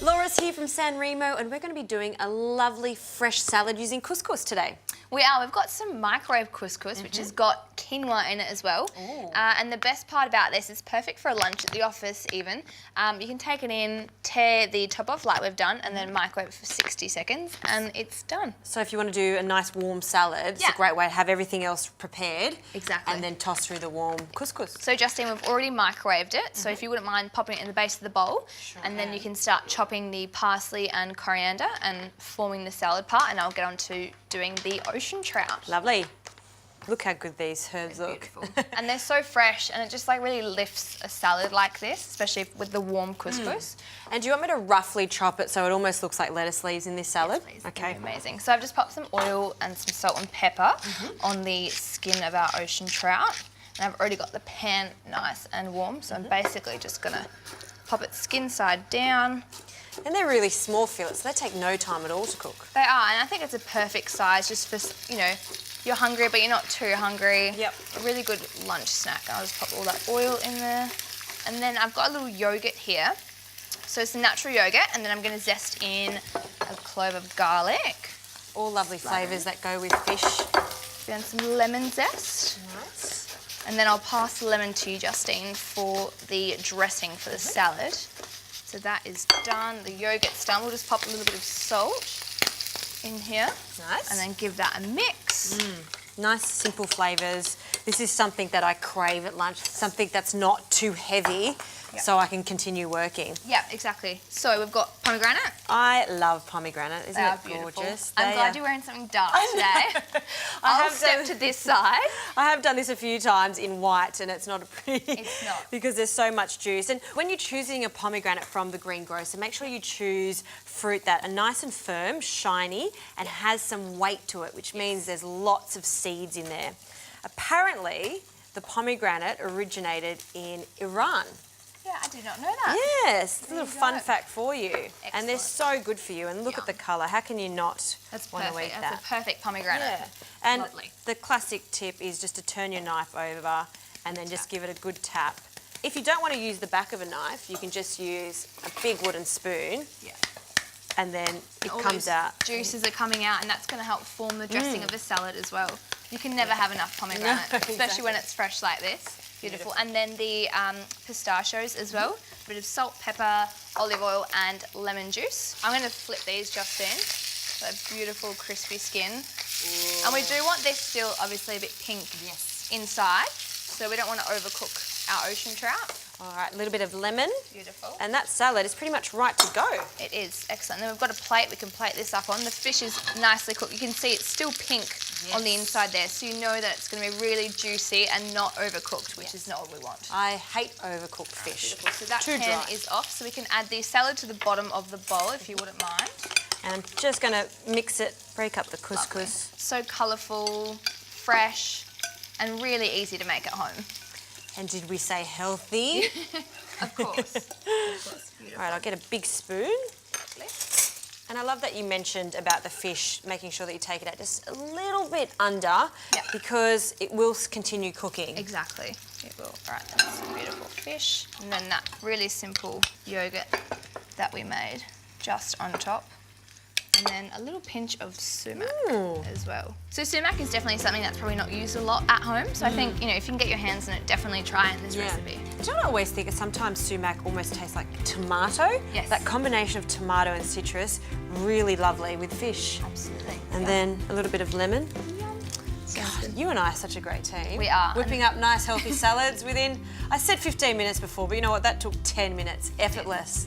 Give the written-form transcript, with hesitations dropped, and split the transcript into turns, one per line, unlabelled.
Laura's here from San Remo and we're going to be doing a lovely fresh salad using couscous today.
We are. We've got some microwave couscous, which has got quinoa in it as well. And the best part about this, it's perfect for a lunch at the office even. You can take it in, tear the top off like we've done, and then microwave for 60 seconds, and it's done.
So if you want to do a nice warm salad, it's a great way to have everything else prepared.
Exactly.
And then toss through the warm couscous.
So Justine, we've already microwaved it, so if you wouldn't mind popping it in the base of the bowl, and then you can start chopping the parsley and coriander and forming the salad part, and I'll get on to doing the ocean trout.
Lovely. Look how good these herbs look.
Beautiful. And they're so fresh, and it just like really lifts a salad like this, especially with the warm couscous.
And do you want me to roughly chop it so it almost looks like lettuce leaves in this salad?
Yes, please.
Okay.
Amazing. So I've just popped some oil and some salt and pepper on the skin of our ocean trout. And I've already got the pan nice and warm, so I'm basically just gonna pop it skin side down.
And they're really small fillets, so they take no time at all to cook.
They are, and I think it's a perfect size just for, you know, you're hungry but you're not too hungry.
Yep. A
really good lunch snack. I'll just pop all that oil in there. And then I've got a little yogurt here. So it's a natural yogurt, and then I'm going to zest in a clove of garlic.
All lovely flavours that go with fish.
Then some lemon zest.
Nice.
And then I'll pass the lemon to you, Justine, for the dressing for the salad. So that is done. The yogurt's done. We'll just pop a little bit of salt in here.
Nice.
And then give that a mix.
Nice, simple flavours. This is something that I crave at lunch, something that's not too heavy, so I can continue working.
Yeah, exactly. So we've got pomegranate.
I love pomegranate. Isn't it
Beautiful.
gorgeous?
I'm glad you're wearing something dark today. I'll step to this side.
I have done this a few times in white, and it's not a pretty.
It's not.
Because there's so much juice. And when you're choosing a pomegranate from the greengrocer, make sure you choose fruit that are nice and firm, shiny, and has some weight to it, which means there's lots of seeds in there. Apparently, the pomegranate originated in Iran.
Yeah, I did not know that.
Yes, a little fun fact for you. And they're so good for you. And look at the colour. How can you not want to eat that?
That's a perfect pomegranate.
Yeah. And
lovely.
the classic tip is just to turn your knife over and then just give it a good tap. If you don't want to use the back of a knife, you can just use a big wooden spoon. Yeah. And then it comes out.
Juices are coming out, and that's going to help form the dressing of the salad as well. You can never have enough pomegranate, especially when it's fresh like this. Beautiful. And then the pistachios as well. A bit of salt, pepper, olive oil, and lemon juice. I'm going to flip these just in. That beautiful crispy skin. Ooh. And we do want this still obviously a bit pink inside, so we don't want to overcook our ocean trout.
All right, a little bit of lemon.
Beautiful.
And that salad is pretty much right to go.
It is. Excellent. Then we've got a plate we can plate this up on. The fish is nicely cooked. You can see it's still pink on the inside there, so you know that it's going to be really juicy and not overcooked, which is not what we want.
I hate overcooked fish.
Beautiful. So that pan is off, so we can add the salad to the bottom of the bowl, if you wouldn't mind.
And I'm just going to mix it, break up the couscous.
Lovely. So colourful, fresh, and really easy to make at home.
And did we say healthy?
Of course.
All right, I'll get a big spoon.
Lovely.
And I love that you mentioned about the fish, making sure that you take it out just a little bit under because it will continue cooking.
Exactly, it will. All right, that's some beautiful fish. And then that really simple yogurt that we made just on top. And then a little pinch of sumac as well. So sumac is definitely something that's probably not used a lot at home. So I think, you know, if you can get your hands on it, definitely try it in this recipe.
Do you know what I always think? Sometimes sumac almost tastes like tomato.
Yes.
That combination of tomato and citrus, really lovely with fish.
Absolutely.
And then a little bit of lemon. God, you and I are such a great team.
We are.
Whipping up nice healthy salads within, I said 15 minutes before, but you know what? That took 10 minutes, effortless.